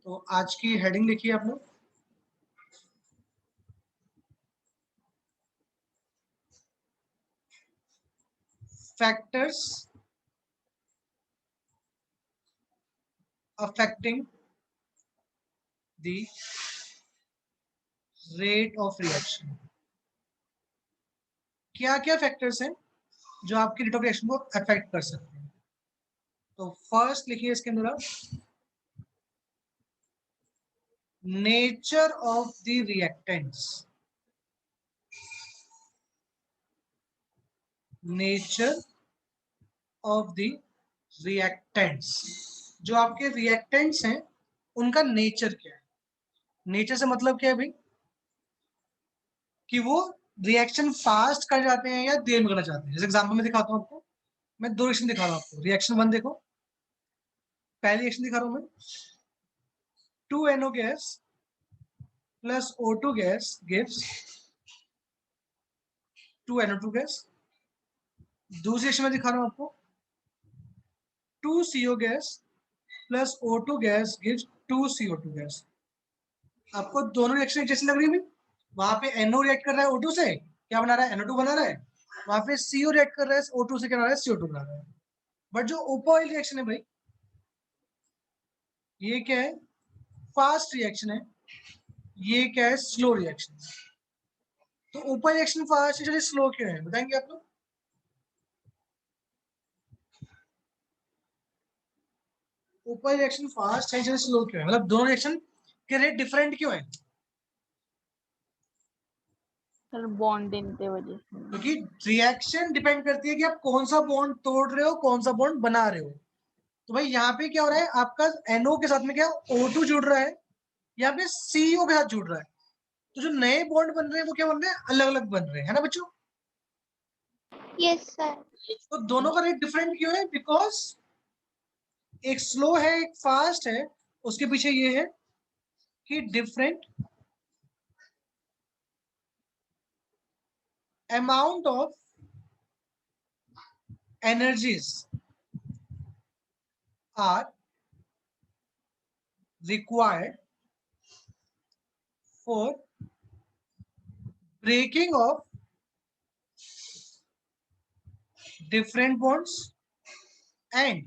तो आज की हेडिंग लिखिए आप लोग, factors affecting the rate of reaction. क्या क्या फैक्टर्स हैं जो आपकी रेट ऑफ रिएक्शन को अफेक्ट कर सकते हैं? तो फर्स्ट लिखिए इसके अंदर आप, nature of the reactants. Nature of the reactants, जो आपके रिएक्टेंट्स हैं उनका नेचर क्या है? नेचर से मतलब क्या है भाई? कि वो रिएक्शन फास्ट कर जाते हैं या देर में करना चाहते हैं। जैसे एग्जांपल में दिखाता हूँ आपको, मैं दो रिएक्शन दिखा रहा हूँ आपको। रिएक्शन वन देखो, पहली रिएक्शन दिखा रहा हूँ मैं, 2NO gas plus O2 gas gives 2NO2 gas. दूसरी रिएक्शन में दिखा रहा हूँ आपको, 2CO gas plus O2 gas gives 2CO2 gas. आपको दोनों रिएक्शन एक जैसी लग रही है भाई? वहां पे NO रिएक्ट कर रहा है O2 से, क्या बना रहा है? NO2 बना रहा है। वहां पे CO रिएक्ट कर रहा है O2 से, क्या बना रहा है? CO2 बना रहा है। बट जो ऊपर वाली रिएक्शन है भाई, ये क्या है? फास्ट रिएक्शन है। ये क्या है? Slow reaction. तो ऊपर रिएक्शन फास्ट है, स्लो क्यों है बताएंगे आप लोग? ऊपर रिएक्शन फास्ट है, चलिए स्लो क्यों है? मतलब दोनों रिएक्शन के रेट डिफरेंट क्यों है? सर बॉन्डिंग की वजह से। क्योंकि रिएक्शन डिपेंड करती है कि आप कौन सा बॉन्ड तोड़ रहे हो, कौन सा बॉन्ड बना रहे हो। तो भाई यहाँ पे क्या हो रहा है? आपका NO के साथ में क्या O2 जुड़ रहा है, यहाँ पे CO के साथ जुड़ रहा है। तो जो नए बॉन्ड बन रहे हैं वो क्या बन रहे हैं? अलग अलग बन रहे हैं, है ना बच्चों? Yes sir. तो दोनों का रेट डिफरेंट क्यों है? बिकॉज एक स्लो है एक फास्ट है। उसके पीछे ये है कि different amount of energies are required for breaking of different bonds and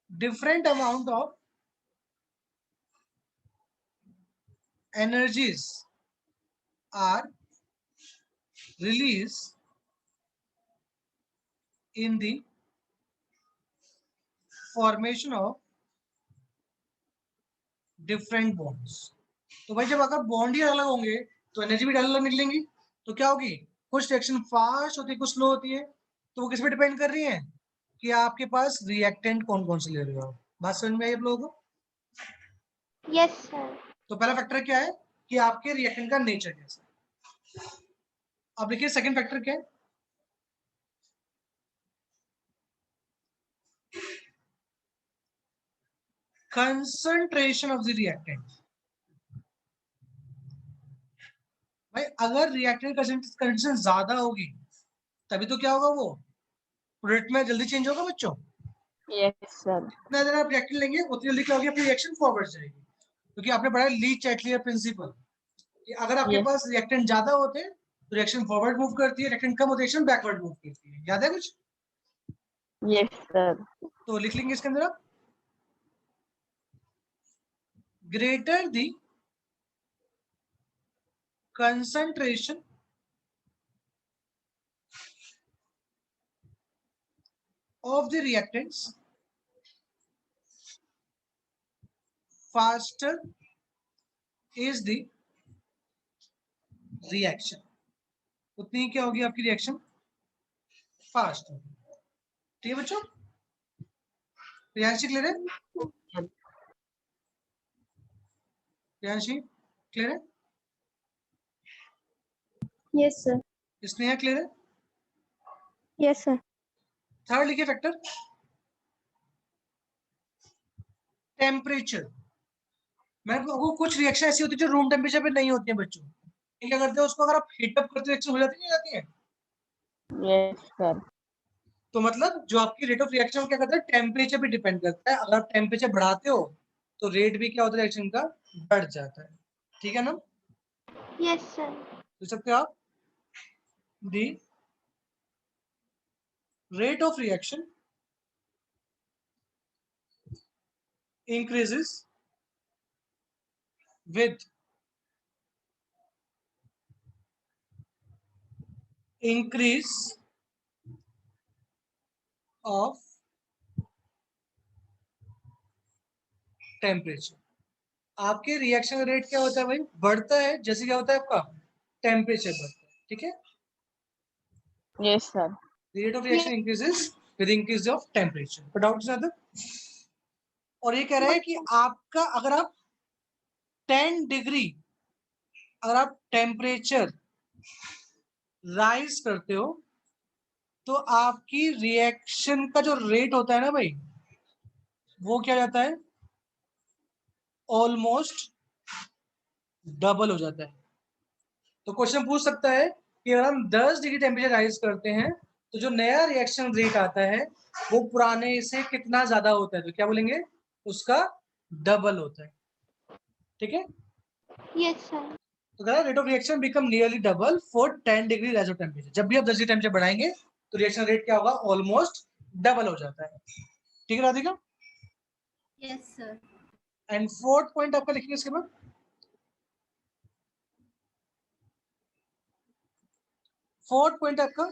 different amount of energies are released in the formation of different bonds। तो भाई जब अगर बॉन्ड ही अलग होंगे तो एनर्जी भी अलग निकलेंगी। तो क्या होगी? कुछ रिएक्शन फास्ट होती है, कुछ स्लो होती है। तो वो किस पे डिपेंड कर रही है कि आपके पास रिएक्टेंट कौन कौन से ले रहे हो आप। बात समझ में आई आप लोगों को? Yes sir. तो पहला फैक्टर क्या है कि आपके रिएक्टेंट का नेचर कैसा है। अब देखिए सेकंड फैक्टर क्या है, कंसंट्रेशन ऑफ द रिएक्टेंट। भाई अगर रिएक्टेंट कंसंट्रेशन ज्यादा होगी तभी तो क्या होगा, वो प्रोडक्ट में जल्दी चेंज होगा बच्चों। Yes sir. जितना ज्यादा आप रिएक्टेंट लेंगे उतनी जल्दी क्या होगी? आपकी रिएक्शन फॉरवर्ड जाएगी। क्योंकि आपने पढ़ा ली चैटलियर प्रिंसिपल कि अगर आपके Yes. पास रिएक्टेंट ज्यादा होते हैं तो रिएक्शन फॉरवर्ड मूव करती है, रिएक्टेंट कम होते हैं रिएक्शन बैकवर्ड मूव करती है। याद है कुछ? Yes sir. तो लिख लेंगे इसके अंदर आप, greater the concentration of the reactants, faster is the reaction। उतनी ही क्या होगी आपकी रिएक्शन? फास्ट होगी। ठीक है बच्चों? प्रियांशी क्लियर है? प्रियांशी क्लियर है? Yes sir. स्नेहा क्लियर है? Yes sir. थर्ड लिखिए फैक्टर, टेम्परेचर। मैं आपको कुछ रिएक्शन ऐसी होती है जो रूम टेम्परेचर पे नहीं होती है बच्चों। क्या करते हैं उसको, अगर आप हीट अप करते रिएक्शन हो जाती है, नहीं जाती है? Yes sir. तो मतलब जो आपकी रेट ऑफ रिएक्शन क्या करता है, टेम्परेचर भी डिपेंड करता है। अगर आप टेम्परेचर बढ़ाते हो तो रेट भी क्या होता है रिएक्शन का, बढ़ जाता है। ठीक है ना? Yes, sir. देख सकते हो आप, the rate of reaction increases with increase of temperature. आपके रिएक्शन का रेट क्या होता है भाई, बढ़ता है जैसे क्या होता है आपका टेम्परेचर बढ़ता है। ठीक है, Yes, sir. the rate of reaction increases with increase of temperature। पर डाउट है? और ये कह रहा है कि आपका अगर आप 10 डिग्री अगर आप टेम्परेचर राइज करते हो तो आपकी रिएक्शन का जो रेट होता है ना भाई, वो क्या जाता है, ऑलमोस्ट डबल हो जाता है। तो क्वेश्चन पूछ सकता है कि अगर हम 10 डिग्री टेम्परेचर राइज करते हैं तो जो नया रिएक्शन रेट आता है वो पुराने से कितना ज्यादा होता है, तो क्या बोलेंगे, उसका डबल होता है। ठीक है, Yes, sir. तो rate of reaction become nearly double for 10 degree rise of temperature. जब भी आप 10 डिग्री टेम्परेचर बढ़ाएंगे तो रिएक्शन रेट क्या होगा, ऑलमोस्ट डबल हो जाता है। ठीक है Radhika? Yes, sir. And fourth point आपका लिखेंगे इसके बाद, फोर्थ पॉइंट आपका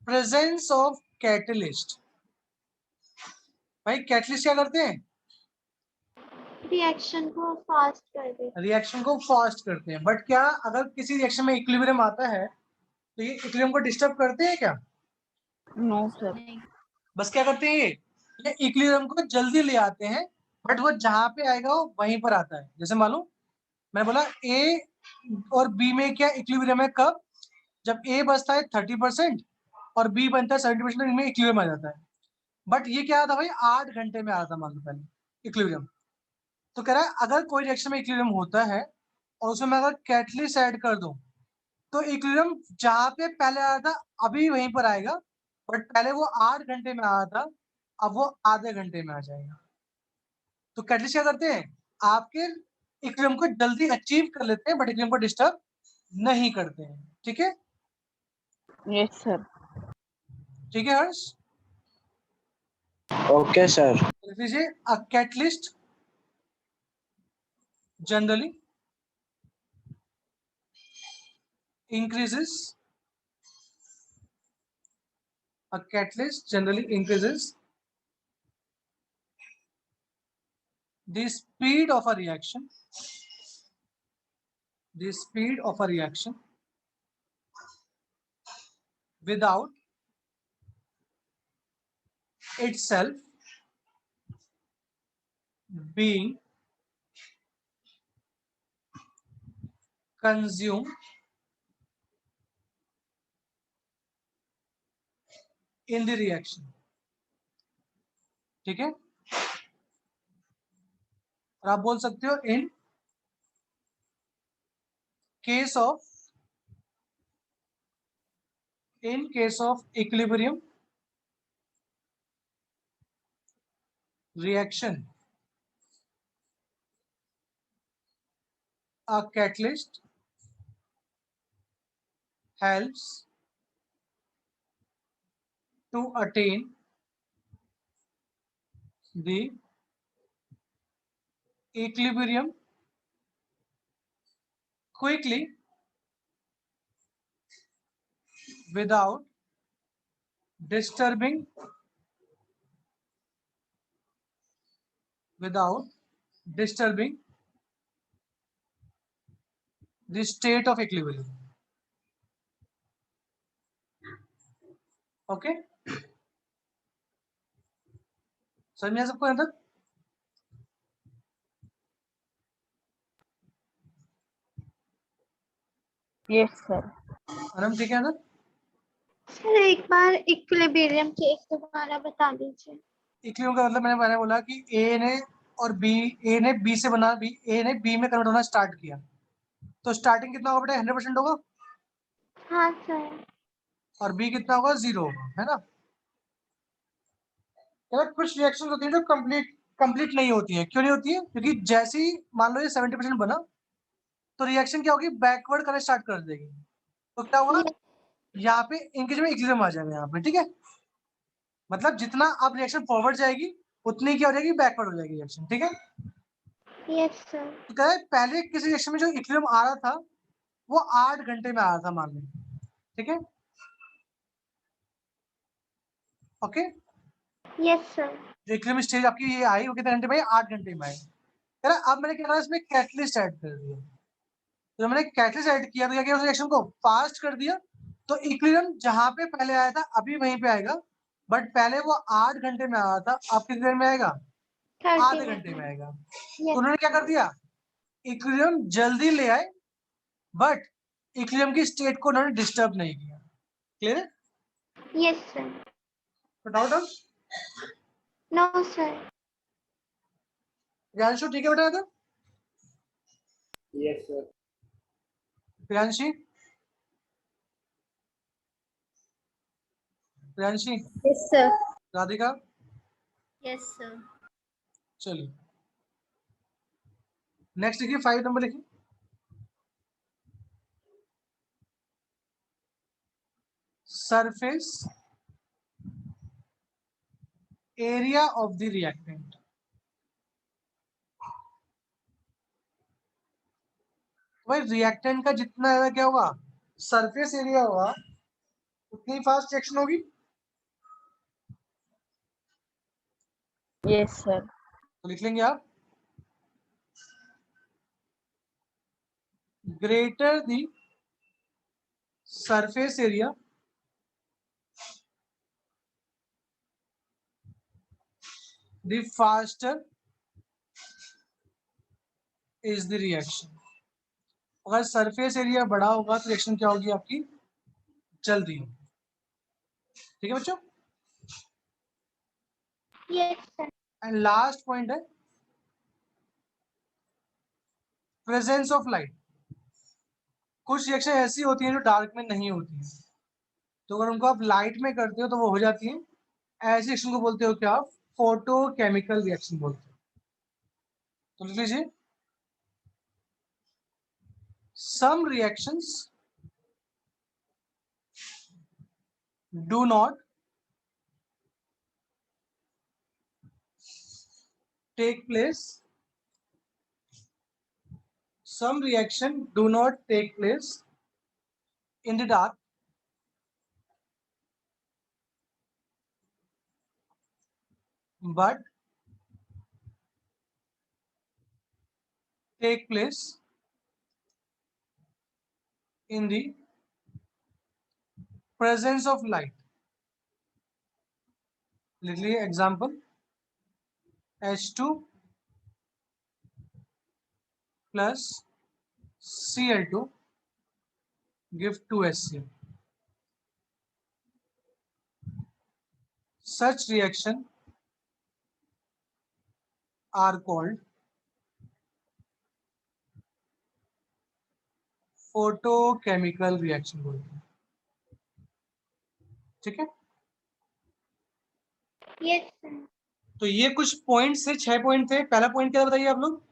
प्रेजेंस ऑफ कैटलिस्ट। भाई कैटलिस्ट क्या करते हैं, Reaction को fast कर दे. रिएक्शन को फास्ट करते हैं। बट क्या अगर किसी रिएक्शन में इक्विलिब्रियम आता है तो ये इक्विलिब्रियम को डिस्टर्ब करते हैं क्या? No, sir. बस क्या करते हैं, ये इक्विलिब्रियम को जल्दी ले आते हैं, बट वो जहां पे आएगा वो वहीं पर आता है। जैसे मालूम मैं बोला ए और बी में क्या इक्विलिब्रियम है, कब, जब ए बचता है 30% और बी बनता है 70%, इनमें इक्विलिब्रियम आ जाता है। बट ये क्या आता है भाई, 8 घंटे में आता मान लो पहले इक्विलिब्रियम। तो कह रहा है अगर कोई रिएक्शन में इक्विलिब्रियम होता है और उसमें मैं अगर कैटलिस्ट ऐड कर दूं तो इक्विलिब्रियम जहां पे पहले आया था अभी वहीं पर आएगा, बट पहले वो 8 घंटे में आया था, अब वो आधे घंटे में आ जाएगा। तो कैटलिस्ट क्या करते हैं, आपके इक्विलिब्रियम को जल्दी अचीव कर लेते हैं बट इक्विलिब्रियम को डिस्टर्ब नहीं करते हैं। ठीक है, Yes, sir. ठीक है हर्ष? Okay, sir. लिख लीजिए, a catalyst generally increases a catalyst generally increases the speed of a reaction, the speed of a reaction without itself being consumed in the reaction। ठीक है, और आप बोल सकते हो in case of equilibrium reaction a catalyst helps to attain the equilibrium quickly without disturbing the state of equilibrium। Okay, समझ में सबको अंदर? Yes, sir. अनम ठीक है ना? सर एक बार इक्विलिब्रियम के एक दोबारा बता दीजिए. इक्विलिब्रियम का मतलब मैंने बोला कि ए ने बी से बना, ए ने बी में कन्वर्ट होना स्टार्ट किया, तो स्टार्टिंग कितना होगा बेटा, 100% होगा। हाँ सर. और बी कितना होगा, 0 होगा, है ना। यार कुछ रिएक्शन होती है जो कंप्लीट नहीं होती है। क्यों नहीं होती है? क्योंकि जैसे ही मान लो ये 70% बना, तो रिएक्शन क्या होगी, बैकवर्ड करना स्टार्ट कर देगी। तो क्या होगा, यहाँ पे इनके जो इक्विलिब्रियम आ जाएगा यहाँ पे, ठीक है। मतलब जितना आप रिएक्शन फॉरवर्ड जाएगी उतनी क्या हो जाएगी, बैकवर्ड हो जाएगी रिएक्शन, ठीक है। Yes sir. तो क्या है, पहले किसी रिएक्शन में जो इक्विलिब्रियम आ रहा था वो 8 घंटे में आ रहा था मान लो, ठीक है, ओके। Yes sir. जो इक्विलिब्रियम स्टेज आपकी ये आई वो कितने घंटे में आई, 8 घंटे में आई। है ना। अब मैंने क्या करा, इसमें कैटलिस्ट ऐड कर दिया। तो मैंने कैटलिस्ट ऐड किया तो क्या किया, उस रिएक्शन को फास्ट कर दिया। तो इक्विलिब्रियम जहां पे पहले आया था अभी वहीं पे आएगा, बट पहले वो 8 घंटे में आया था, अब कितनी देर में आएगा, 30 आधे घंटे में आएगा। तो यस उन्होंने क्या कर दिया, इक्विलिब्रियम जल्दी ले आए, बट इक्विलिब्रियम की स्टेट को उन्होंने डिस्टर्ब नहीं किया। क्लियर है? Yes sir. डाउट है? No sir. प्रियांशु ठीक है बेटा? तो yes sir. Priyanshi, Priyanshi, yes sir. Radhika, yes sir. चलिए नेक्स्ट लिखिए, 5 नंबर लिखिए। Surface area of the reactant. भाई रिएक्टेंट का जितना ज्यादा क्या होगा, सरफेस एरिया होगा, उतनी फास्ट रिएक्शन होगी। Yes sir. तो लिख लेंगे आप, greater the surface area the faster is the reaction. अगर सरफेस एरिया बड़ा होगा तो रिएक्शन क्या होगी आपकी, जल्दी होगी। ठीक है बच्चों। Yes sir. And last point है प्रेजेंस ऑफ लाइट। कुछ रिएक्शन ऐसी होती हैं जो डार्क में नहीं होती है, तो अगर उनको आप लाइट में करते हो तो वो हो जाती है। ऐसी रिएक्शन को बोलते हो क्या आप, फोटोकेमिकल रिएक्शन बोलते हो। तो लिख लीजिए, some reactions do not take place, some reaction do not take place in the dark, but take place in the presence of light. लिख लीजिए example, H2 plus Cl2 give 2HCl. Such reaction are called photochemical reaction बोलते हैं। ठीक है। Yes sir. तो ये कुछ points थे, 6 पॉइंट थे। पहला पॉइंट क्या बताइए आप लोग,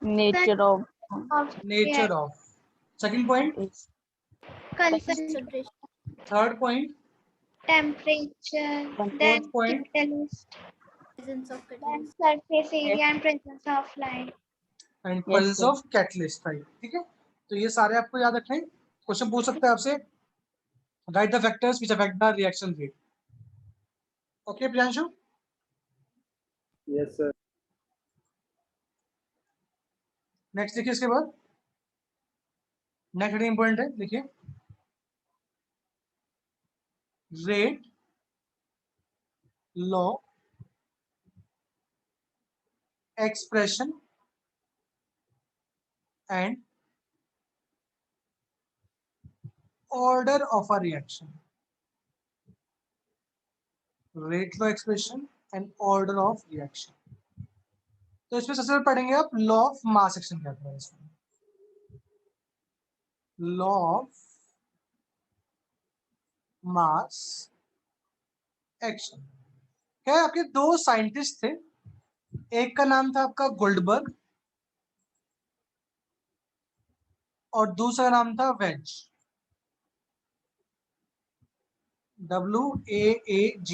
nature of nature of. Second point, concentration, third point, temperature, fourth then point, catalyst, then surface area and presence of light. And Yes, presence sir. Of catalyst. Right, ठीक है। तो ये सारे आपको याद रखने। क्वेश्चन पूछ सकते हैं आपसे, right the factors which affect the reaction rate. Okay Priyanshu. Yes sir. Next देखिए, इसके बाद नेक्स्ट वेरी इंपॉर्टेंट है, देखिए rate law expression and order of a reaction. Rate law expression and order of reaction. तो इसमें सबसे पहले पढ़ेंगे आप लॉ ऑफ मास एक्शन क्या है इसमें। Law of mass action. क्या है, आपके दो साइंटिस्ट थे, एक का नाम था आपका गोल्डबर्ग और दूसरा नाम था वेज, WAAG।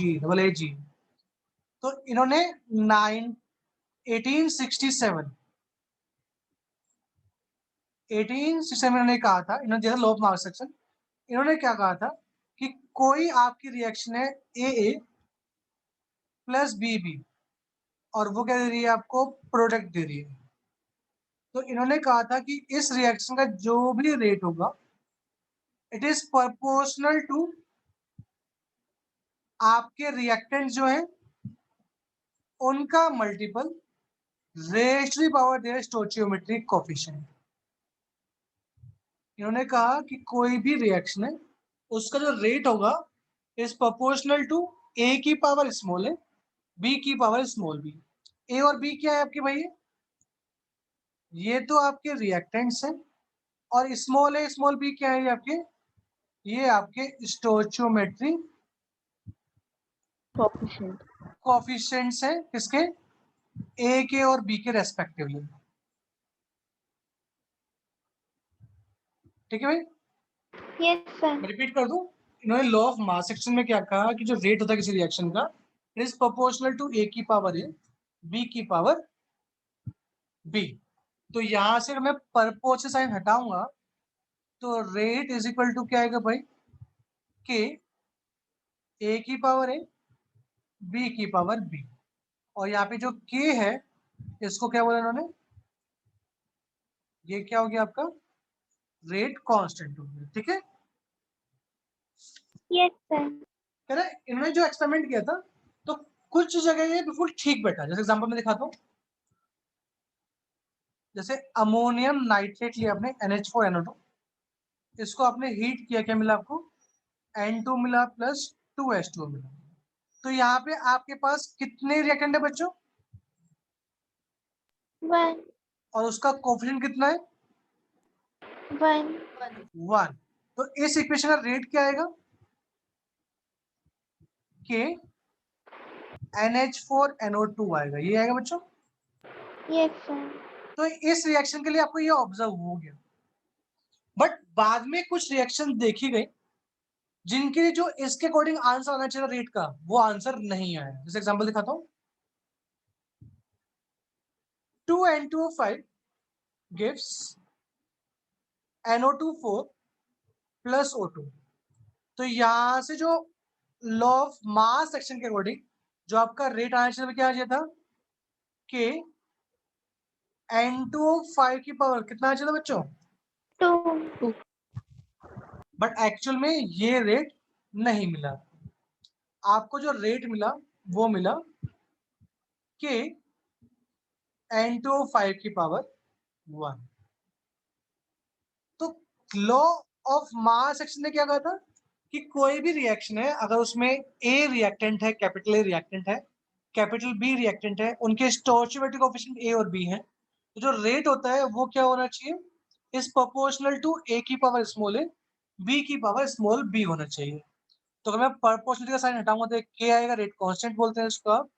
तो इन्होंने 1867 ने कहा था, इन्होंने दिया था लॉ ऑफ मास एक्शन। इन्होंने क्या कहा था कि कोई आपकी रिएक्शन है AA प्लस BB और वो क्या दे रही है आपको, प्रोडक्ट दे रही है। तो इन्होंने कहा था कि इस रिएक्शन का जो भी रेट होगा इट इज प्रोपोर्शनल टू आपके रिएक्टेंट जो है उनका multiple raise to the power their stoichiometric coefficient. इन्होंने कहा कि कोई भी रिएक्शन है उसका जो रेट होगा इज प्रोपोर्शनल टू A की पावर स्मॉल है B की पावर स्मॉल b। A और B क्या है आपके भाई, ये तो आपके रिएक्टेंट्स हैं, और स्मॉल A स्मॉल b क्या है आपके, ये आपके स्टोइचियोमेट्रिक कोएफिशिएंट। कोएफिशिएंट्स हैं, किसके, A के और B के रेस्पेक्टिवली। ठीक है भाई, यस सर। मैं रिपीट कर दूं, इन्होंने लॉ ऑफ मास सेक्शन में क्या कहा कि जो रेट होता है किसी रिएक्शन का it is proportional to A की पावर A B की पावर B। तो यहां से मैं परपोज से साइन हटाऊंगा तो रेट इज इक्वल टू क्या आएगा भाई, के A की पावर A B की पावर B। और यहाँ पे जो K है इसको क्या बोला इन्होंने, ये क्या हो गया आपका रेट कांस्टेंट हो गया। ठीक है, यस सर। कह रहे इन्होंने जो एक्सपेरिमेंट किया था तो कुछ जगह ये बिल्कुल ठीक बैठा, जैसे एग्जांपल में दिखाता हूँ। जैसे अमोनियम नाइट्रेट लिया आपने NH4NO2, इसको आपने हीट किया, क्या मिला आपको, N2 मिला प्लस 2H2 मिला। तो यहाँ पे आपके पास कितने रिएक्टेंट है बच्चों, 1 और उसका कोफिशिएंट कितना है, 1 1। तो इस इक्वेशन का रेट क्या आएगा, के NH4NO2 आएगा, ये आएगा बच्चों। Yes sir. तो इस रिएक्शन के लिए आपको ये ऑब्जर्व हो गया। बट बाद में कुछ रिएक्शन देखी गई जिनके लिए जो इसके अकॉर्डिंग आंसर आना चाहिए रेट का वो आंसर नहीं आया। जैसे एग्जांपल दिखाता हूं, 2N2O5 gives NO2 4 plus O2। तो यहां से जो लॉ ऑफ मास सेक्शन के अकॉर्डिंग जो आपका रेट आना चाहिए क्या आ जाता था कि N2O5 की पावर कितना आ जाता बच्चों, 2 बट एक्चुअल में ये रेट नहीं मिला। आपको जो रेट मिला वो मिला कि N2O5 की पावर 1। तो लॉ ऑफ मास सेक्शन ने क्या कहा था कि कोई भी रिएक्शन है अगर उसमें A रिएक्टेंट है, कैपिटल A रिएक्टेंट है, कैपिटल B रिएक्टेंट है, उनके स्टोइचियोमेट्रिक कोएफिशिएंट A और B है, तो जो रेट होता है वो क्या होना चाहिए, इज प्रोपोर्शनल टू A की पावर स्मॉल A B की पावर स्मॉल B होना चाहिए। तो अगर मैं प्रोपोर्शनलिटी का साइन हटाऊंगा तो K आएगा, रेट कांस्टेंट बोलते हैं इसको आप।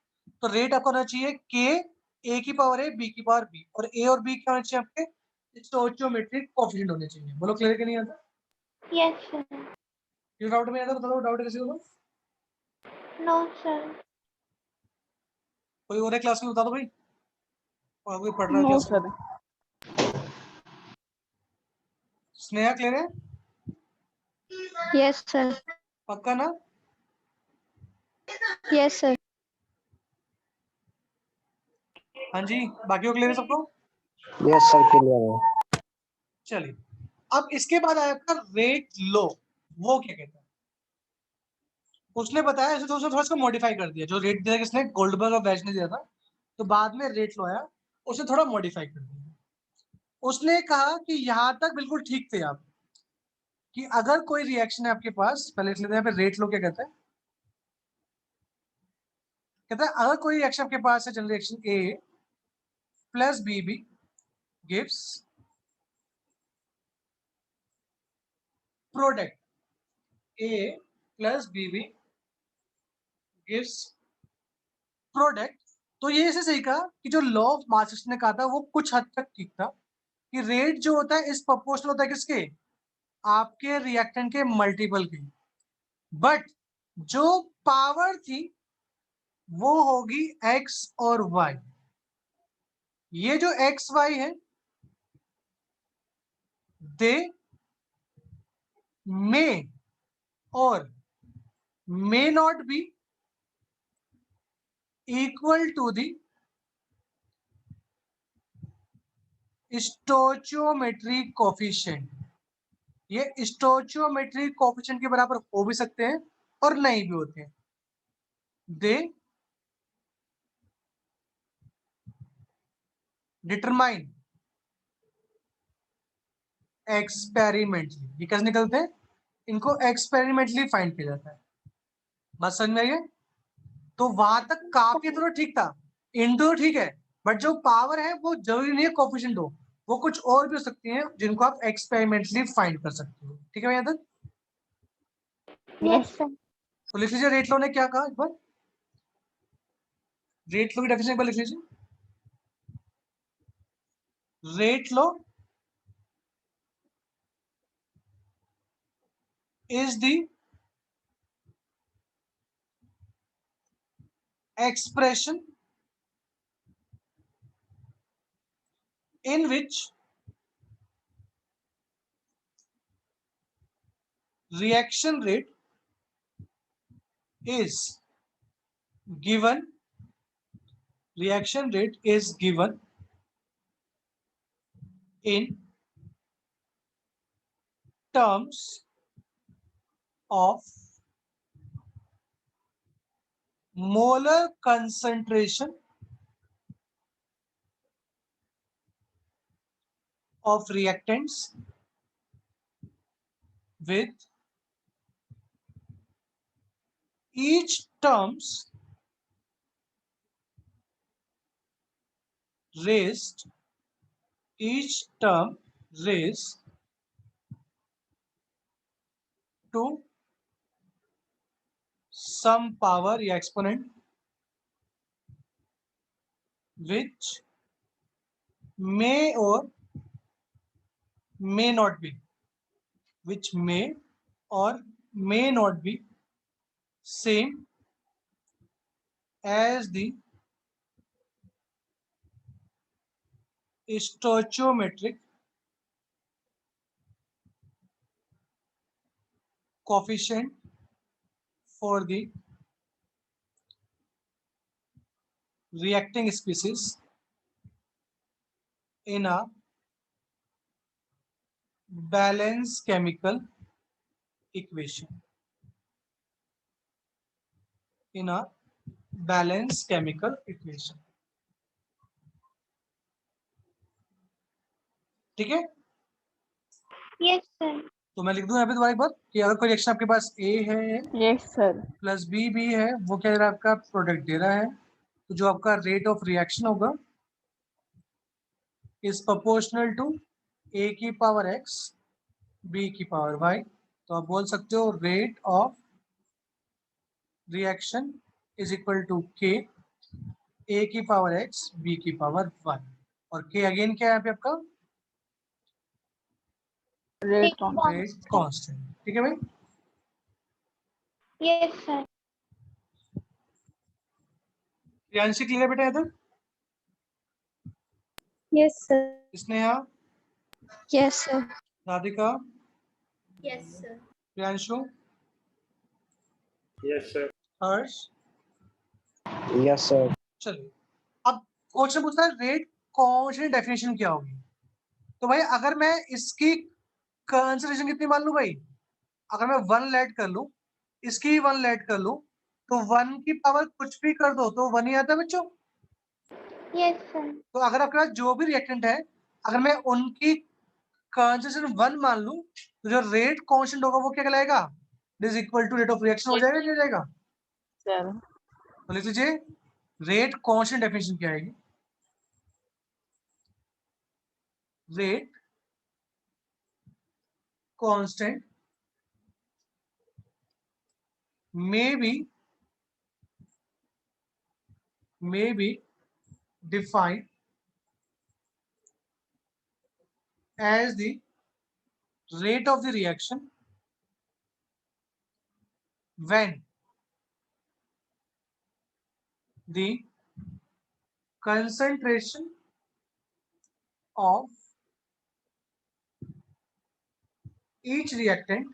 तो रेट आपका होना चाहिए K A की पावर A B की पावर B, और A और B क्या होना चाहिए आपके स्टोइचियोमेट्रिक कोएफिशिएंट होने चाहिए। बोलो क्लियर कि नहीं आता, यस सर। ये डाउट में आता बता दो, डाउट है किसी को, नो सर। कोई और है क्लास में बता दो भाई, और कोई पढ़ रहा है नो क्लास में। सर। स्नेहा क्लियर है, यस सर। पक्का ना, यस सर। हाँ जी, बाकी को क्लियर है सबको। यस सर क्लियर है। चलिए, अब इसके बाद आया आपका रेट लो, वो क्या कहता है, उसने बताया तो उसने थोड़ा सा मॉडिफाई कर दिया। जो रेट दिया किसने, गोल्डबर्ग और वेज ने दिया था, तो बाद में रेट लो आया, उसने थोड़ा मॉडिफाई कर दिया। उसने कहा कि यहां तक बिल्कुल ठीक थे आप, कि अगर कोई रिएक्शन है आपके पास, पहले लिख लेते हैं यहाँ पे रेट लो क्या कहता है, कहता है अगर कोई रिएक्शन आपके पास है, general reaction A plus BB gives product A plus BB gives product. तो ये ऐसे सही कहा कि जो लॉ ऑफ मास ने कहा था वो कुछ हद तक ठीक था कि रेट जो होता है इस प्रोपोर्शनल होता है किसके, आपके रिएक्टेंट के मल्टीपल के। बट जो पावर थी वो होगी x और y। ये जो x y है दे मे और may not be equal to the stoichiometry coefficient. ये स्टोचियोमेट्री कोफिशिएंट के बराबर हो भी सकते हैं और नहीं भी होते हैं। दे डिटरमाइन एक्सपेरिमेंटली, ये कैसे निकलते हैं, इनको एक्सपेरिमेंटली फाइंड किया जाता है। बात समझ में आई है? तो वहां तक काफी थोड़ा ठीक था, इंटू ठीक है, बट जो पावर है वो जरूरी नहीं है कोफिशिएंट हो, वो कुछ और भी हो सकती हैं जिनको आप एक्सपेरिमेंटली फाइंड कर सकते हो। ठीक है यहाँ तक? Yes sir. तो लिख लीजिए रेट लॉ ने क्या कहा, एक बार रेट लॉ की डेफिनेशन एक बार लिख लीजिए। Rate law is the expression in which reaction rate is given in terms of molar concentration of reactants with each terms raised to some power या exponent which may or may not be same as the stoichiometric coefficient for the reacting species in a balance chemical equation. ठीक है? Yes sir. तो मैं लिख दूं यहाँ पे दोबारा एक बार कि अगर कोई रिएक्शन आपके पास A है यस सर। प्लस B भी है, वो क्या दे रहा है, आपका प्रोडक्ट दे रहा है, तो जो आपका रेट ऑफ रिएक्शन होगा इज प्रोपोर्शनल टू A की पावर x B की पावर y। तो आप बोल सकते हो rate of reaction is equal to K A की पावर x B की पावर y। और K अगेन क्या है यहाँ पे आपका, रेट कांस्टेंट। ठीक है भाई? Yes sir. प्रियांशी क्लियर बेटा इधर? Yes sir. Sneha, yes sir. Radhika, yes sir. Priyanshu, yes sir. Harsh. Yes, sir. चलिए अब क्वेश्चन पूछता है रेट कांस्टेंट डेफिनेशन क्या होगी। तो भाई अगर मैं इसकी कंसिडरेशन कितनी मान लूं भाई, अगर मैं 1 लेट कर लूं, इसकी 1 लेट कर लूं, तो 1 की पावर कुछ भी कर दो तो 1 ही आता है बच्चों। Yes sir. तो अगर आपके पास जो भी रिएक्टेंट है, अगर मैं उनकी कंसिडरेशन 1 मान लूं, तो जो रेट कांस्टेंट होगा वो क्या कहलाएगा, is equal to rate of reaction हो जाएगा, नहीं हो जाएगा? सर। तो लिख लीजिए रेट कांस्टेंट डेफिनेशन क्या आएगी, rate constant may be defined as the rate of the reaction when the concentration of each reactant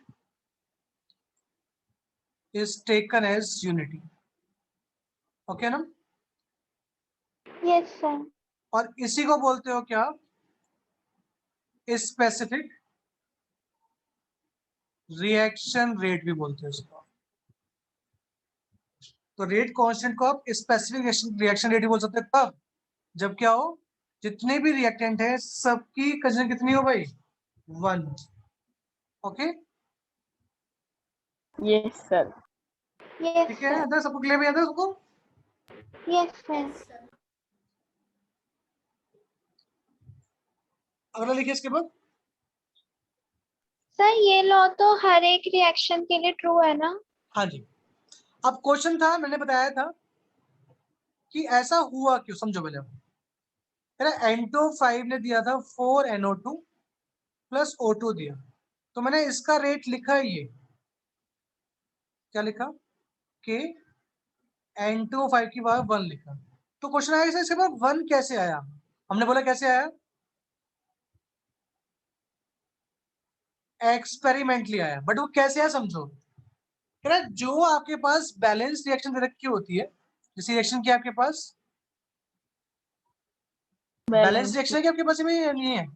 is taken as unity. Okay ना? Yes sir. और इसी को बोलते हो क्या? स्पेसिफिक रिएक्शन रेट भी बोलते हैं इसको। तो रेट कांस्टेंट को आप स्पेसिफिक रिएक्शन रेट भी बोल सकते हैं तब जब क्या हो, जितने भी रिएक्टेंट है सबकी कंजन कितनी हो भाई? 1। Okay, yes sir. यस ठीक है? सर। अदर सबको क्लियर भी आता है सबको? Yes sir. अगला लिखिए इसके बाद। सर ये लॉ तो हर एक रिएक्शन के लिए ट्रू है ना? हाँ जी। अब क्वेश्चन था, मैंने बताया था कि ऐसा हुआ क्यों, समझो पहले। N2O5 ने दिया था 4NO2 प्लस O2 दिया, तो मैंने इसका रेट लिखा है ये, क्या लिखा? कि N2O5 की बार 1 लिखा। तो क्वेश्चन आया इसके बाद 1 कैसे आया? हमने बोला कैसे आया? एक्सपेरिमेंटली आया। बट वो कैसे आया समझो। जो आपके पास बैलेंस रिएक्शन दे रखी होती है, जिस रिएक्शन की आपके पास बैलेंस रिएक्शन है कि आपके पास में नहीं है,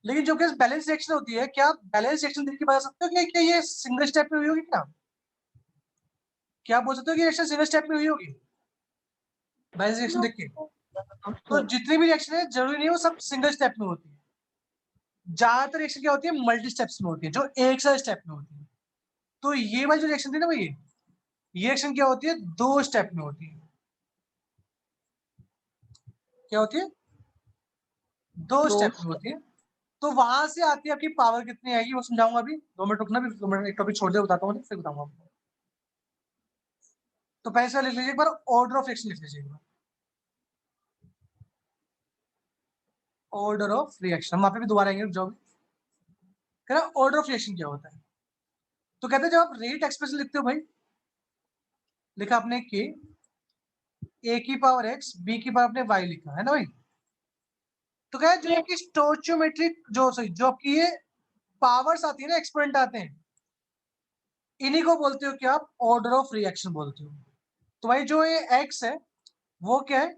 लेकिन जो कि बैलेंस रिएक्शन होती है, क्या आप बैलेंस रिएक्शन देख के बता सकते हो कि क्या ये सिंगल स्टेप में हुई होगी? क्या आप बोल सकते हो कि रिएक्शन सिंगल स्टेप में हुई होगी बैलेंस रिएक्शन देख के? तो जितनी भी रिएक्शन है जरूरी नहीं वो सब सिंगल स्टेप में होती है। ज्यादातर रिएक्शन क्या होती है? मल्टी स्टेप्स में होती है, जो एक साथ स्टेप में होती है। तो ये वाली जो रिएक्शन थी ना भाई, ये रिएक्शन क्या होती है? 2 स्टेप में होती है। क्या होती है? 2 स्टेप में होती है। तो वहां से आती है आपकी पावर कितनी आएगी वो समझाऊंगा अभी। 2 मिनट रुकना, भी 2 मिनट एक टॉपिक छोड़ दे, बताता हूँ फिर बताऊंगा आपको। तो पहले से लिख लीजिए एक बार, ऑर्डर ऑफ रिएक्शन लिख लीजिए एक बार। ऑर्डर ऑफ रिएक्शन, वहां पे भी दोबारा आएंगे, जो भी ऑर्डर ऑफ रिएक्शन क्या होता है। तो कहते हैं जब आप रेट एक्सप्रेशन लिखते हो भाई, लिखा आपने के, ए की पावर एक्स, बी की पावर आपने वाई लिखा है ना भाई। तो क्या है, जो आपकी स्टोचियोमेट्रिक जो सही जो आपकी ये पावर्स आती है ना, एक्सपोनेंट आते हैं, इन्हीं को बोलते हो क्या आप? ऑर्डर ऑफ रिएक्शन बोलते हो। तो भाई जो ये एक्स है वो क्या है?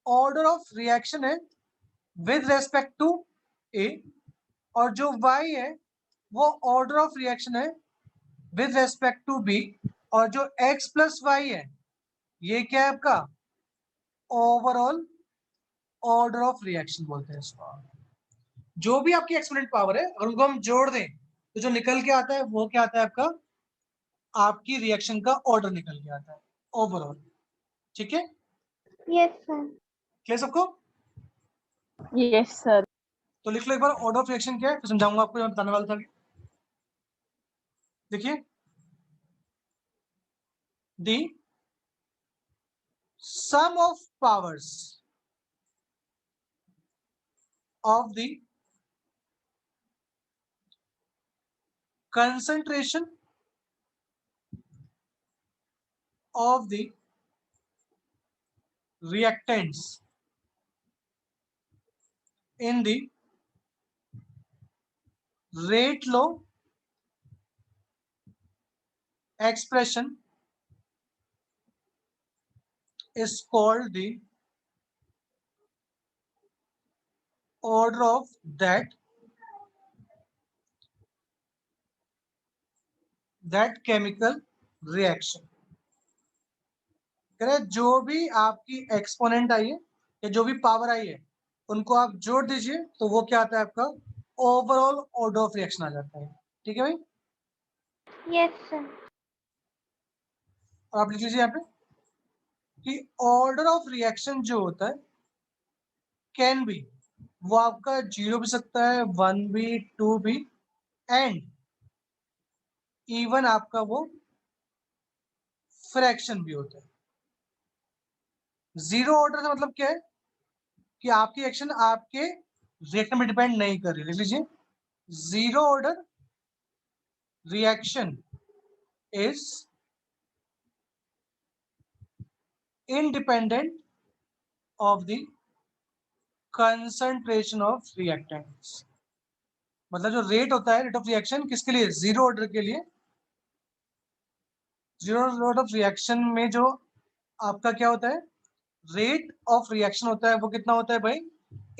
ऑर्डर ऑफ रिएक्शन है विद रेस्पेक्ट टू ए, और जो y है वो ऑर्डर ऑफ रिएक्शन है विद रेस्पेक्ट टू बी, और जो x प्लस वाई है ये क्या है आपका? ओवरऑल ऑर्डर ऑफ रिएक्शन बोलते हैं इसको। जो भी आपकी एक्सपोनेंट पावर है और उनको हम जोड़ दें तो जो निकल के आता है वो क्या आता है आपका? आपकी रिएक्शन का ऑर्डर निकल के आता है ओवरऑल। ठीक है? Yes sir. क्या सबको? Yes sir. तो लिख लो एक बार ऑर्डर ऑफ रिएक्शन क्या है, फिर समझाऊंगा आपको, मैं बताने वाला था। देखिए, दी sum of powers of the concentration of the reactants in the rate law expression is called the order of that chemical reaction। जो भी आपकी एक्सपोनेंट आई है या जो भी पावर आई है उनको आप जोड़ दीजिए तो वो क्या आता है आपका? ओवरऑल ऑर्डर ऑफ रिएक्शन आ जाता है। ठीक है भाई? Yes sir. और आप लिख लीजिए यहाँ पे कि ऑर्डर ऑफ रिएक्शन जो होता है कैन बी, वो आपका 0 भी सकता है, 1 भी, 2 भी, एंड इवन आपका वो फ्रैक्शन भी होता है। जीरो ऑर्डर का मतलब क्या है कि आपकी एक्शन आपके रिएक्शन में डिपेंड नहीं कर रही। लिख लीजिए, zero order reaction is independent of the concentration of reactants। मतलब जो रेट होता है, रेट ऑफ रिएक्शन किसके लिए? जीरो ऑर्डर के लिए। जीरो ऑर्डर ऑफ रिएक्शन में जो आपका क्या होता है, रेट ऑफ रिएक्शन होता है, वो कितना होता है भाई?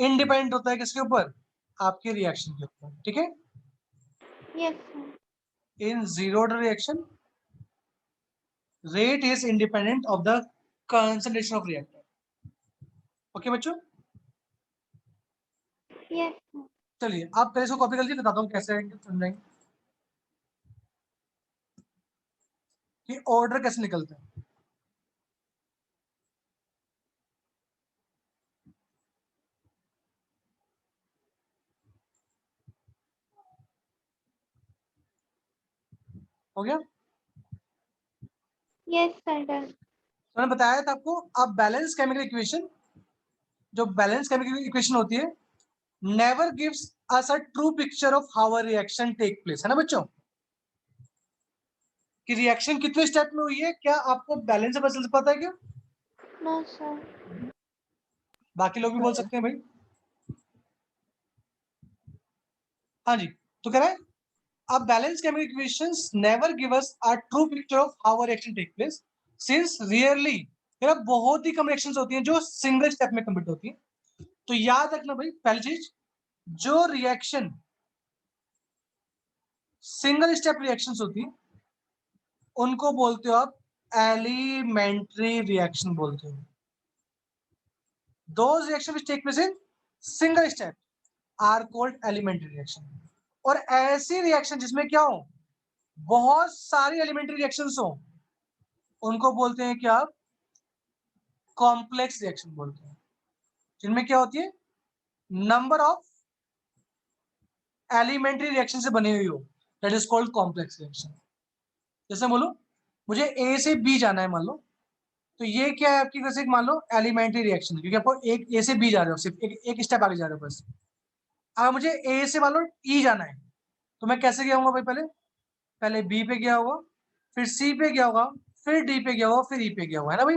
इंडिपेंडेंट होता है किसके ऊपर? आपके रिएक्शन के ऊपर। ठीक है, Yes, sir. In zero order reaction rate is independent of the concentration of reactant. Okay बच्चों, Yes, sir. चलिए आप पहले इसको कॉपी कर लीजिए, बताता हूँ कैसे समझाएंगे कि ऑर्डर कैसे निकलता है। हो गया? Yes, sir. Done. तो मैंने बताया था आपको, अब बैलेंस केमिकल इक्वेशन, जो बैलेंस केमिकल इक्वेशन होती है, never gives us a true picture of how a reaction take place, है ना बच्चों? कि रिएक्शन कितने स्टेप में हुई है, क्या आपको बैलेंस से पता है क्या? No, sir. बाकी लोग भी बोल सकते हैं भाई। हाँ जी, तो कह रहा है अब balance chemical equations never give us a true picture of how a reaction take place since rarely, बहुत ही कम रिएक्शंस होती हैं जो सिंगल स्टेप में कंप्लीट होती हैं। तो याद रखना भाई, पहली चीज, जो रिएक्शन सिंगल स्टेप रिएक्शंस होती हैं उनको बोलते हो आप एलिमेंट्री रिएक्शन बोलते हो। Those reactions which take place in single step are called elementary reaction। और ऐसी रिएक्शन जिसमें क्या हो, बहुत सारी एलिमेंट्री रिएक्शंस हो, उनको बोलते हैं क्या? कॉम्प्लेक्स रिएक्शन बोलते हैं। जिनमें क्या होती है, नंबर ऑफ एलिमेंट्री रिएक्शन से बनी हुई हो, that is called complex reaction. जैसे बोलो मुझे ए से बी जाना है, मान लो, तो ये क्या है आपकी, वैसे मान लो एलिमेंट्री रिएक्शन, क्योंकि आपको एक ए से बी जा रहे हो, सिर्फ एक स्टेप आगे जा रहे हो बस। अब मुझे ए से मान लो ई जाना है, तो मैं कैसे गया हूँ भाई? पहले पहले बी पे गया होगा, फिर सी पे गया होगा, फिर डी पे गया होगा, फिर ई पे गया होगा, है ना भाई?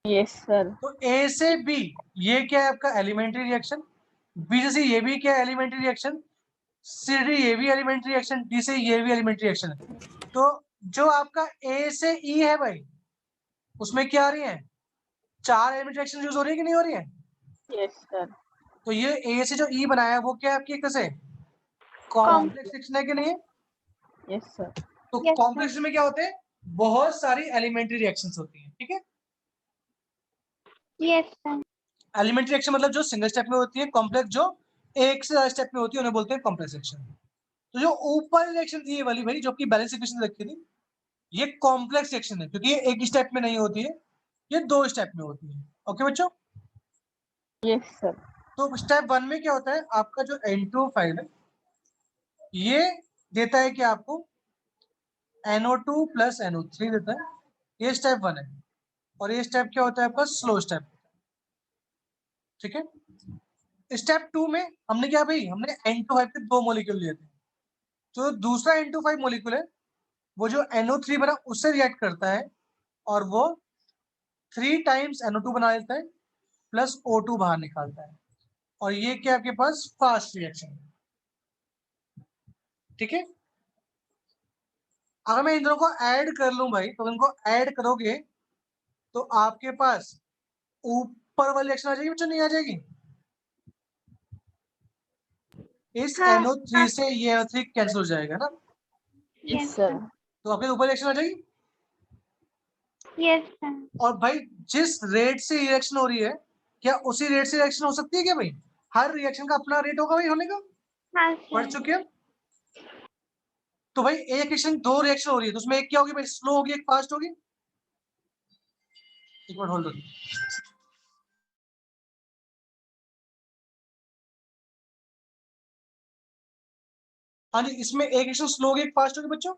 Yes, sir. तो ए से बी ये क्या है आपका? Elementary reaction. बी से सी ये भी क्या है? Elementary reaction. सी डी ये भी एलिमेंट्री रिएक्शन। डी से ये भी एलिमेंट्री रिएक्शन है। तो जो आपका ए से ई है भाई, उसमें क्या आ रही है? 4 एलिमेंट्री रिएक्शन यूज हो रही है कि नहीं हो रही है? Yes, sir. तो ये ए से जो ई बनाया है वो क्या है आपकी, कैसे कॉम्प्लेक्स रिएक्शन है कि नहीं है? Yes, sir. तो Yes, कॉम्प्लेक्स sir. में क्या होते हैं? बहुत सारी एलिमेंट्री रिएक्शंस होती हैं। ठीक है, Yes, sir. एलिमेंट्री रिएक्शन मतलब जो सिंगल स्टेप में होती है, कॉम्प्लेक्स जो एक से ज्यादा स्टेप में होती है उन्हें बोलते हैं कॉम्प्लेक्स रिएक्शन। तो जो ऊपर रिएक्शन थी ये वाली भाई, जो कि बैलेंस इक्वेशन रखी थी, ये कॉम्प्लेक्स रिएक्शन है क्योंकि ये एक स्टेप में नहीं होती है, ये 2 स्टेप में होती है। ओके बच्चों, Yes, sir. तो स्टेप 1 में क्या होता है, आपका जो N2O5 है ये देता है कि आपको NO2 प्लस NO3 देता है। ये स्टेप 1 है, और ये स्टेप क्या होता है आपका? Slow step. ठीक है, स्टेप 2 में हमने क्या भाई, हमने N2O5 के 2 मॉलिक्यूल लिए थे। तो दूसरा N2O5 मॉलिक्यूल है वो जो NO3 बना उससे रिएक्ट करता है, और वो 3 टाइम्स NO2 बना देता है, प्लस O2 बाहर निकालता है, और ये क्या आपके पास फास्ट रिएक्शन है। ठीक है, अगर मैं इन दोनों को ऐड कर लूं भाई, तो इनको ऐड करोगे तो आपके पास ऊपर वाली रिएक्शन आ जाएगी बच्चों, नहीं आ जाएगी? इस हाँ, NO3 से ये NO3 कैंसिल हो जाएगा ना, Yes, Yes, sir. sir. तो आपके ऊपर रिएक्शन आ जाएगी। Yes, sir. और भाई जिस रेट से रिएक्शन हो रही है, क्या उसी रेट से रिएक्शन हो सकती है क्या भाई? हर रिएक्शन का अपना रेट होगा भाई होने का, हाँ, पढ़ sir. चुके हैं। तो भाई एक रिएक्शन, 2 रिएक्शन हो रही है, तो उसमें एक क्या होगी भाई? स्लो होगी, एक फास्ट होगी। एक मिनट होल्ड करिए। हाँ जी, इसमें एक रिएक्शन स्लो होगी, एक फास्ट होगी बच्चों।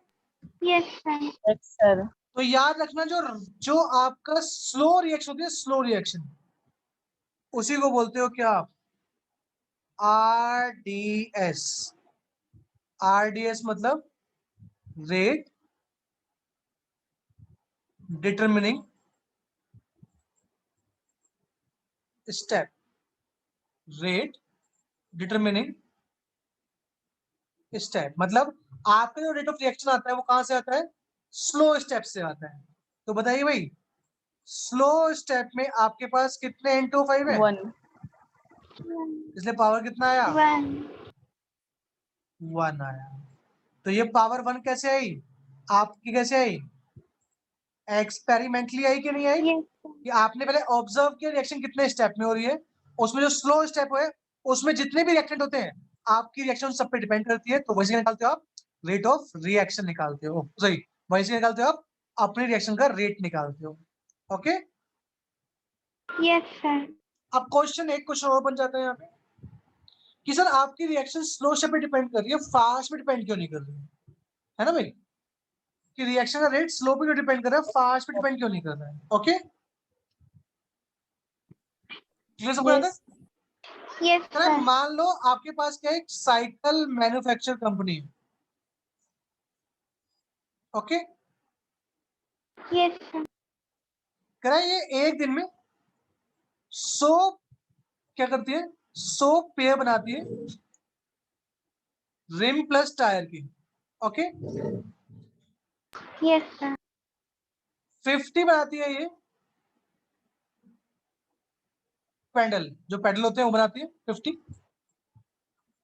Yes sir. Yes, sir. तो याद रखना, जो जो आपका स्लो रिएक्शन होती है, स्लो रिएक्शन, उसी को बोलते हो क्या आप? RDS। RDS मतलब rate determining step. Rate determining step मतलब आपका जो रेट ऑफ रिएक्शन आता है वो कहां से आता है? स्लो स्टेप से आता है। तो बताइए भाई, स्लो स्टेप में आपके पास कितने N2O5 है? 1. इसलिए पावर कितना आया? 1। 1 आया। तो ये पावर 1 कैसे आई? आपकी कैसे आई? एक्सपेरिमेंटली आई कि नहीं आई? Yes sir. कि आपने पहले ऑब्जर्व किया रिएक्शन कितने स्टेप में हो रही है, उसमें जो स्लो स्टेप है उसमें जितने भी रिएक्टेंट होते हैं आपकी रिएक्शन सब पे डिपेंड करती है। तो वैसे निकालते हो आप रेट ऑफ रिएक्शन निकालते हो, सॉरी वैसे निकालते हो आप अपने रिएक्शन का रेट निकालते हो। Okay, yes sir. अब क्वेश्चन एक क्वेश्चन और बन जाता है यहाँ पे कि सर आपकी रिएक्शन स्लो स्टेप पे डिपेंड कर रही है, फास्ट पे डिपेंड क्यों नहीं कर रही है ना भाई? कि रिएक्शन का रेट स्लो पे क्यों डिपेंड कर रहा है, फास्ट पे डिपेंड क्यों नहीं कर रहा है? ओके, क्लियर सबको याद है? Yes sir. मान लो आपके पास क्या, एक साइकिल मैन्युफैक्चर कंपनी है। Okay, yes sir. कह ये एक दिन में 100 क्या करती है, 100 पेयर बनाती है रिम प्लस टायर की। Okay, yes sir. 50 बनाती है ये पैडल, जो पैडल होते हैं वो बनाती है 50।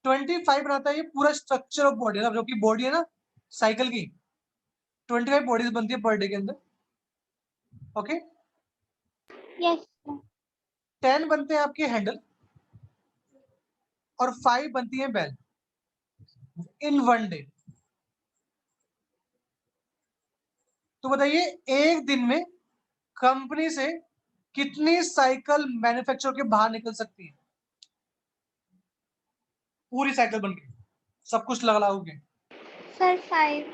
25 बनाता है ये पूरा स्ट्रक्चर ऑफ बॉडी, जो कि बॉडी है ना साइकिल की, 25 बॉडीज बनती है पर डे के अंदर। Okay, yes sir. 10 बनते हैं आपके हैंडल और 5 बनती है बेल इन 1 डे। तो बताइए एक दिन में कंपनी से कितनी साइकिल मैन्युफैक्चर के बाहर निकल सकती है? पूरी साइकिल बन के सब कुछ लगा के सर 5।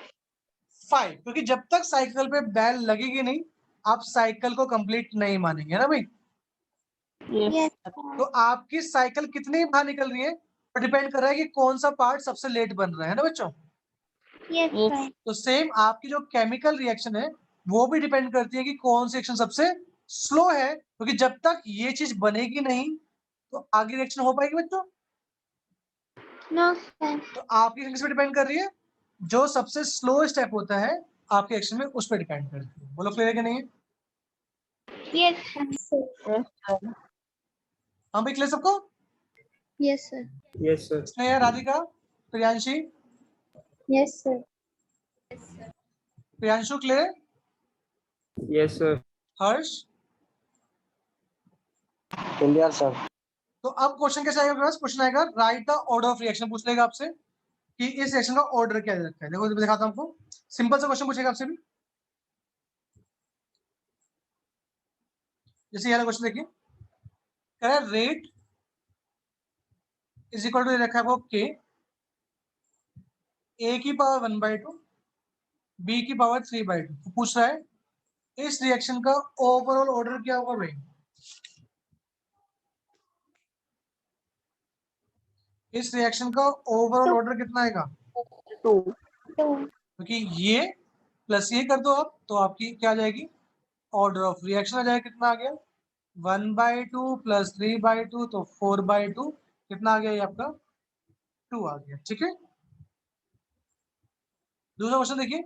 5, क्योंकि जब तक साइकिल पे बैल लगेगी नहीं आप साइकिल को कंप्लीट नहीं मानेंगे ना भाई। Yes, yes sir. तो सर। आपकी साइकिल कितनी बाहर निकल रही है और डिपेंड कर रहा है कि कौन सा पार्ट सबसे लेट बन रहा है ना बच्चों। Yes Yes. सर। तो सेम आपकी जो केमिकल रिएक्शन है वो भी डिपेंड करती है कि कौन सी रिएक्शन सबसे स्लो है, क्योंकि जब तक ये चीज बनेगी नहीं तो आगे रिएक्शन हो पाएगी बच्चों। No sir. तो आपकी रिएक्शन किस पे डिपेंड कर रही है? जो सबसे स्लो स्टेप होता है आपके एक्शन में उस पर डिपेंड करती है। बोलो क्लियर है कि नहीं? Yes sir. Yes, sir. हाँ भाई, क्लियर सबको? Yes sir. Yes, sir. Sneha, Radhika, Priyanshi, yes sir. Priyanshu clear? Yes, sir. हर्ष? Clear, sir. तो अब क्वेश्चन कैसे आएगा? क्वेश्चन आएगा right the order of reaction, पूछ लेगा आपसे कि इस रिएक्शन का ऑर्डर क्या रखा है। देखो दिखाता हूं आपको, सिंपल सा क्वेश्चन पूछेगा आपसे भी। जैसे ये क्वेश्चन देखिए, कह रहा है रेट इज इक्वल टू रखा है वो के, ए की पावर 1/2 बी की पावर 3/2। तो पूछ रहा है इस रिएक्शन का ओवरऑल ऑर्डर क्या होगा भाई? इस रिएक्शन का ओवरऑल ऑर्डर कितना आएगा? 2. 2। क्योंकि ये प्लस ये कर दो आप तो आपकी क्या आ जाएगी? ऑर्डर ऑफ रिएक्शन आ जाएगा। कितना आ गया? 1/2 प्लस 3/2 तो 4/2। कितना आ गया ये आपका? 2 आ गया। ठीक है, दूसरा क्वेश्चन देखिए,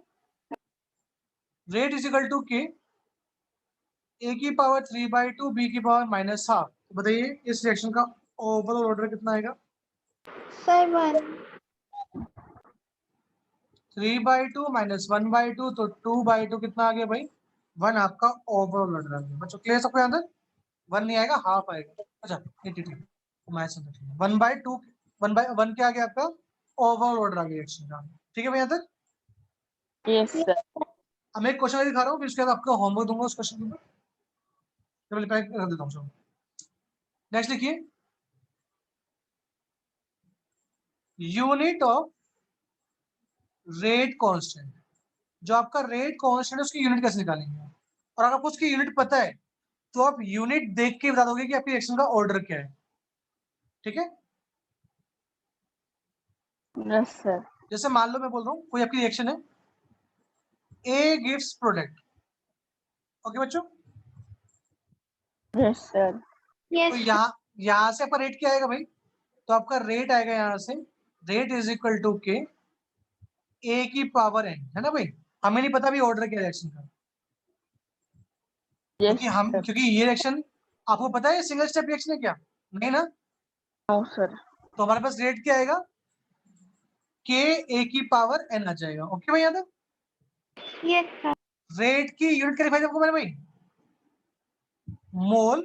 रेट इज इक्वल टू के, ए की पावर 3/2 बी की पावर -12। तो बताइए इस रिएक्शन का ओवरऑल ऑर्डर कितना आएगा? सर 1। 3/2 -1/2 तो 2/2। कितना आ गया भाई? 1 आपका ओवरऑल ऑर्डर आ गया। बच्चों क्लियर सबको आंसर? 1 नहीं आएगा, हाफ आएगा। अच्छा ठीक, मैथ्स 1/2, 1/1 क्या आ गया आपका? ओवरऑल ऑर्डर आ गया रिएक्शन का। ठीक है भैया तक? Yes, sir. अब मैं एक क्वेश्चन दिखा रहा हूँ, फिर उसके बाद आपको होमवर्क दूंगा उस क्वेश्चन के ऊपर। पैक कर देता हूँ। नेक्स्ट लिखिए, यूनिट ऑफ रेट कांस्टेंट। जो आपका रेट कांस्टेंट है उसकी यूनिट कैसे निकालेंगे, और अगर आपको उसकी यूनिट पता है तो आप यूनिट देख के बता दोगे कि आपकी रिएक्शन का ऑर्डर क्या है। ठीक है, यस सर। जैसे मान लो मैं बोल रहा हूँ कोई आपकी रिएक्शन है, ए गिव्स प्रोडक्ट। ओके बच्चों, यस सर। तो यस यहाँ से आपका रेट क्या आएगा भाई, तो आपका रेट आएगा यहाँ से रेट इज इक्वल टू के ए की पावर एन, है ना भाई। हमें नहीं पता भी ऑर्डर क्या रिएक्शन का, यस क्योंकि ये रिएक्शन आपको पता है सिंगल स्टेप रिएक्शन है क्या, नहीं ना। No sir. तो हमारे पास रेट क्या आएगा, के ए की पावर एन आ जाएगा। ओके भाई, याद है। सर। रेट की यूनिट क्या लिखा आपको मैंने भाई, मोल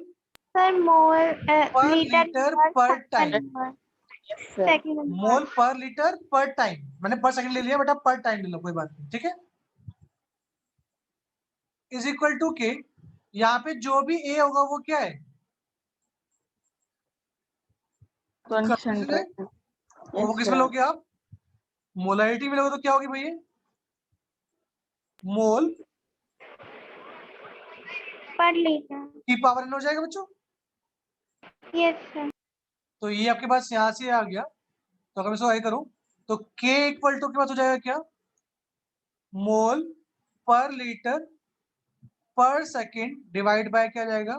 सर मोल पर लीटर लीटर पर टाइम। Yes sir. सेकंड मोल पर लीटर पर टाइम, मैंने पर सेकंड ले लिया बेटा, पर टाइम ले लो कोई बात नहीं, ठीक है। इज इक्वल टू के, यहाँ पे जो भी ए होगा वो क्या है, कंसंट्रेशन। और वो यस किसमें सर। लोगे आप, मोलारिटी में लोगे तो क्या होगी भाई, ये मोल पर लीटर। की पावर एन हो जाएगा बच्चों। Yes sir. तो ये आपके पास यहाँ से आ गया, तो अगर मैं इसको आगे करूं तो के इक्वल टू के पास हो जाएगा क्या, मोल पर लीटर पर सेकेंड डिवाइड बाय क्या जाएगा,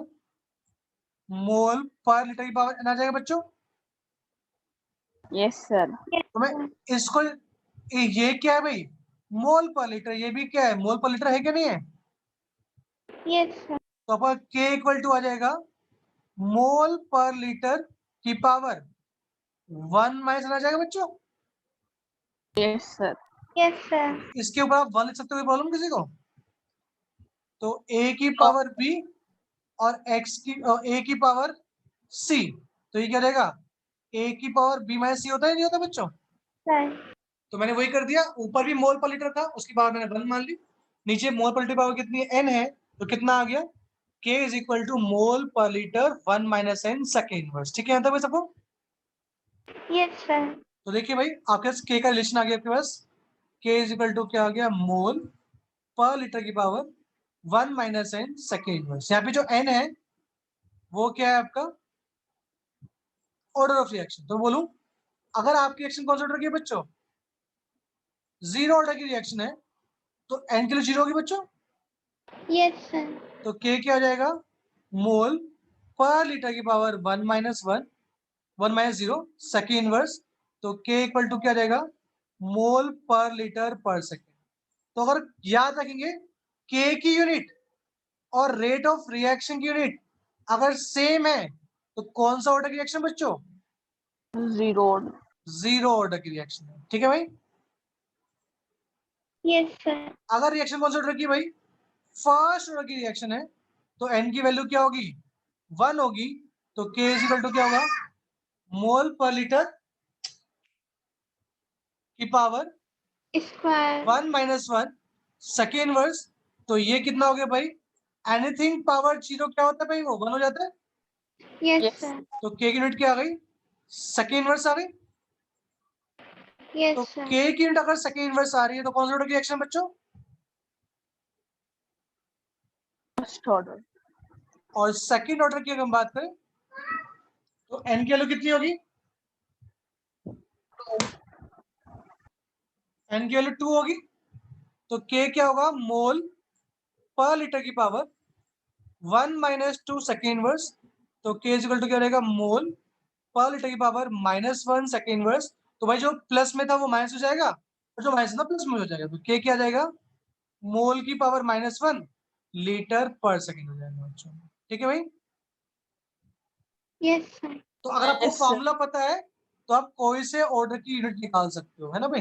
मोल पर लीटर की पावर एन आ जाएगा बच्चों। Yes sir. तो मैं इसको ये क्या है भाई, मोल पर लीटर, ये भी क्या है मोल पर लीटर, है क्या नहीं है। Yes sir. तो आपका के इक्वल टू आ जाएगा मोल पर लीटर की पावर 1 माइनस आ जाएगा बच्चों। Yes sir. Yes sir. इसके ऊपर आप 1 लिख सकते हो, कोई प्रॉब्लम किसी को। तो ए की पावर बी और एक्स की ए की पावर सी, तो ये क्या रहेगा, ए की पावर बी माइनस सी होता है नहीं होता बच्चों। सर। तो मैंने वही कर दिया, ऊपर भी मोल पर लीटर था उसकी पावर मैंने 1 मान ली, नीचे मोल पर लीटर पावर कितनी है, एन है, तो कितना आ गया, के is equal to mole per litre 1 minus n second inverse. ठीक है, यहाँ तक भाई सबको। Yes sir. तो देखिए भाई आपके पास के का रिलेशन आ गया, आपके पास के इज इक्वल टू क्या आ गया, मोल पर लीटर की power 1 minus n second inverse. यहाँ पे जो एन है वो क्या है आपका, ऑर्डर ऑफ रिएक्शन। तो बोलूं अगर आपकी रिएक्शन कौन सा ऑर्डर की है बच्चों, जीरो ऑर्डर की रिएक्शन है, तो एन के लिए जीरो होगी बच्चों। Yes sir. तो के क्या हो जाएगा, मोल पर लीटर की power 1 minus 1 minus 0 second inverse. तो के इक्वल टू क्या आ जाएगा, मोल पर लीटर पर सेकेंड। तो अगर याद रखेंगे के की यूनिट और रेट ऑफ रिएक्शन की यूनिट अगर सेम है तो कौन सा ऑर्डर की रिएक्शन बच्चों, जीरो। जीरो ऑर्डर की रिएक्शन है। ठीक है भाई। Yes sir. अगर रिएक्शन कौन सा ऑर्डर की भाई, फर्स्ट ऑर्डर की रिएक्शन है, तो एन की वैल्यू क्या होगी, 1 होगी। तो के इज इक्वल टू क्या होगा, मोल पर लीटर की power square. 1 minus 1 second inverse. तो ये कितना हो गया भाई, एनीथिंग पावर जीरो क्या होता है भाई, वो 1 हो जाता है। Yes yes. सर। तो के की यूनिट क्या आ गई, सेकेंड इनवर्स आ गई। तो यस सर। के की यूनिट अगर सेकेंड इनवर्स आ रही है तो कौन सा ऑर्डर की रिएक्शन बच्चों, फर्स्ट ऑर्डर। और सेकेंड ऑर्डर की अगर हम बात करें तो एन की वैल्यू कितनी होगी, एन की वैल्यू 2 होगी। तो के क्या होगा, मोल पर लीटर की पावर 1 माइनस 2 सेकेंड इनवर्स। तो के इज इक्वल टू क्या रहेगा, मोल पर लीटर की पावर -1 सेकेंड इनवर्स। तो भाई जो प्लस में था वो माइनस हो जाएगा, और जो माइनस था प्लस में हो जाएगा। तो के क्या आ जाएगा, मोल की पावर -1 लीटर पर सेकेंड हो जाएगा बच्चों। ठीक है भाई। Yes sir. तो अगर आपको Yes, sir. फॉर्मूला पता है तो आप कोई से ऑर्डर की यूनिट निकाल सकते हो, है ना भाई।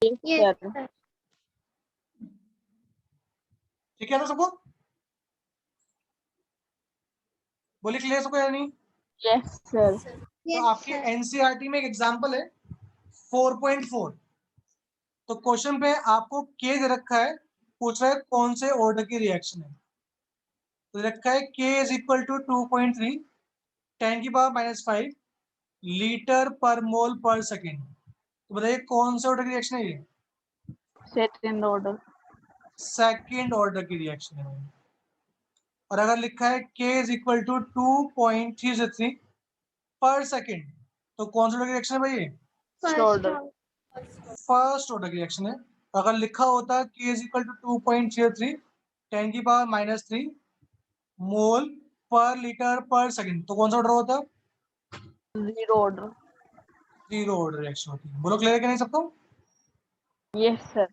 Yes sir. सर। ठीक है ना सबको, बोलिए क्लियर सबको या नहीं। Yes sir. तो आपके एनसीईआरटी में एक एग्जांपल है 4.4। तो क्वेश्चन पे आपको के दे रखा है, पूछ रहा है कौन से ऑर्डर की रिएक्शन है। तो रखा है के इज इक्वल टू 2.3 10 की पावर -5 लीटर पर मोल पर सेकेंड। तो बताइए कौन से ऑर्डर की रिएक्शन है ये? Second order. सेकेंड ऑर्डर की रिएक्शन है। और अगर लिखा है k इज इक्वल टू 2.3 पर सेकेंड, तो कौन सा ऑर्डर की रिएक्शन है भाई ये? First order. फर्स्ट ऑर्डर की रिएक्शन है। अगर लिखा होता k इज इक्वल टू 2.03 10 की पावर -3 मोल पर लीटर पर सेकेंड, तो कौन सा ऑर्डर होता? Zero order. Zero order reaction होती है। बोलो क्लियर है कि नहीं सबको? Yes sir.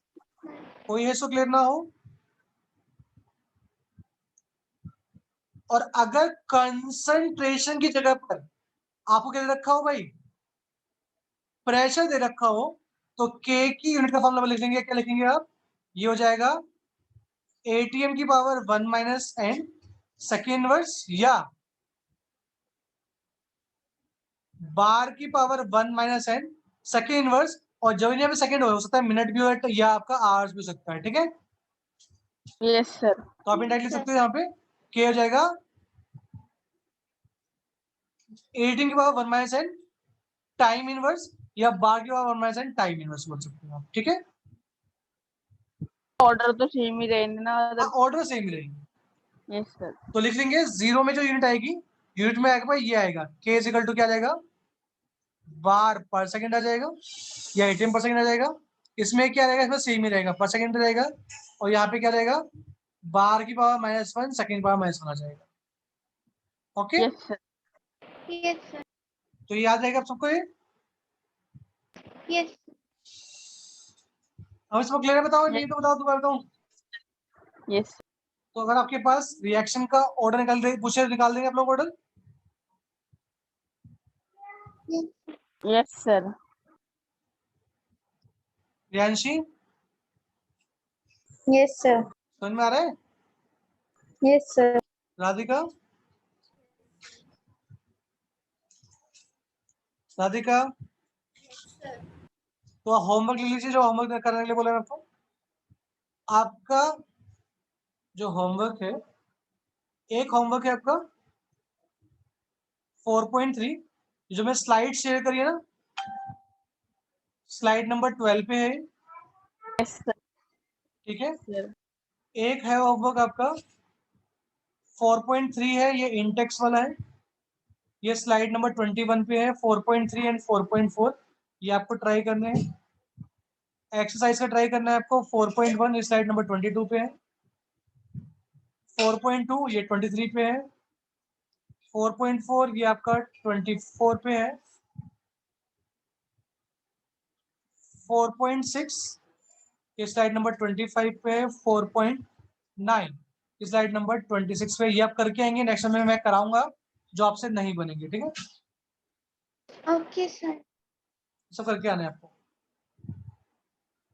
कोई है इसको क्लियर ना हो? और अगर कंसंट्रेशन की जगह पर आपको क्या दे रखा हो भाई? प्रेशर दे रखा हो, तो k की यूनिट का फॉर्मूला लिख लेंगे। क्या लिखेंगे आप? ये हो जाएगा ATM की power 1 minus n second inverse, या बार की power 1 minus n second inverse. और जब यहाँ पे सेकेंड हो सकता है मिनट भी हो या आपका आवर्स भी हो सकता है, ठीक है? Yes sir. तो आप इंडायरेक्टली लिख सकते हो यहाँ पे k हो जाएगा 18 की power 1 minus n time inverse, या बार की power 1 minus n time inverse बोल सकते हो आप, ठीक है? ऑर्डर तो सेम ही रहेंगे ना अदर। ऑर्डर सेम रहेंगे। Yes sir. तो लिख लेंगे जीरो में जो यूनिट आएगी, यूनिट में आएगा भाई ये आएगा k इज इक्वल टू क्या आ जाएगा? बार पर सेकंड आ जाएगा, या ATM पर सेकंड आ जाएगा। इसमें क्या रहेगा? इसमें सेम ही रहेगा, पर सेकंड रहेगा। और यहाँ पे क्या रहेगा? बार की पावर -1 सेकंड पावर -1 आ जाएगा। Okay, yes sir. Yes sir. तो याद रहेगा आप सबको ये? यस अब इसको क्लियर बताओ, नहीं तो बताओ, दोबारा बताऊं? यस। तो अगर आपके पास रिएक्शन का ऑर्डर निकाल दे पूछे, निकाल देंगे आप लोग order? Yes sir. Riyanshi, yes sir. समझ में आ रहा है? Yes sir. राधिका, राधिका, तो होमवर्क ले लीजिए जो होमवर्क करने के लिए बोला मैं आपको। आपका जो होमवर्क है, एक होमवर्क है आपका 4.3, जो मैं स्लाइड शेयर करी है ना, स्लाइड नंबर 12 पे है, यस सर। ठीक है? सर। एक है होमवर्क आपका 4.3 है, ये इंटेक्स वाला है, ये स्लाइड नंबर 21 पे है। 4.3 एंड 4.4 ये आपको ट्राई करने हैं। एक्सरसाइज का ट्राई करना है आपको 4.1, ये स्लाइड नंबर 22 पे है। 4.2 ये 23 पे है। 4.4 ये आपका 24 पे है। 4.6 ये स्लाइड नंबर 25 पे है। 4.9 ये स्लाइड नंबर 26 पे। ये आप करके आएंगे, नेक्स्ट में मैं कराऊंगा जो आपसे नहीं बनेंगे, ठीक है? Okay sir. सब करके आना है आपको,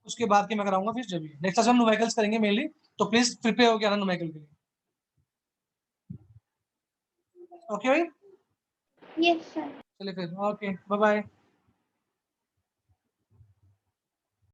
उसके बाद के मैं कराऊंगा फिर जब नेक्स्ट क्लास में हम न्यूमेरिकल्स करेंगे मेनली, तो प्लीज प्रिपेयर होकर आना न्यूमेरिकल के लिए। ओके भाई, यस सर। चलिए फिर, ओके, बाय बाय।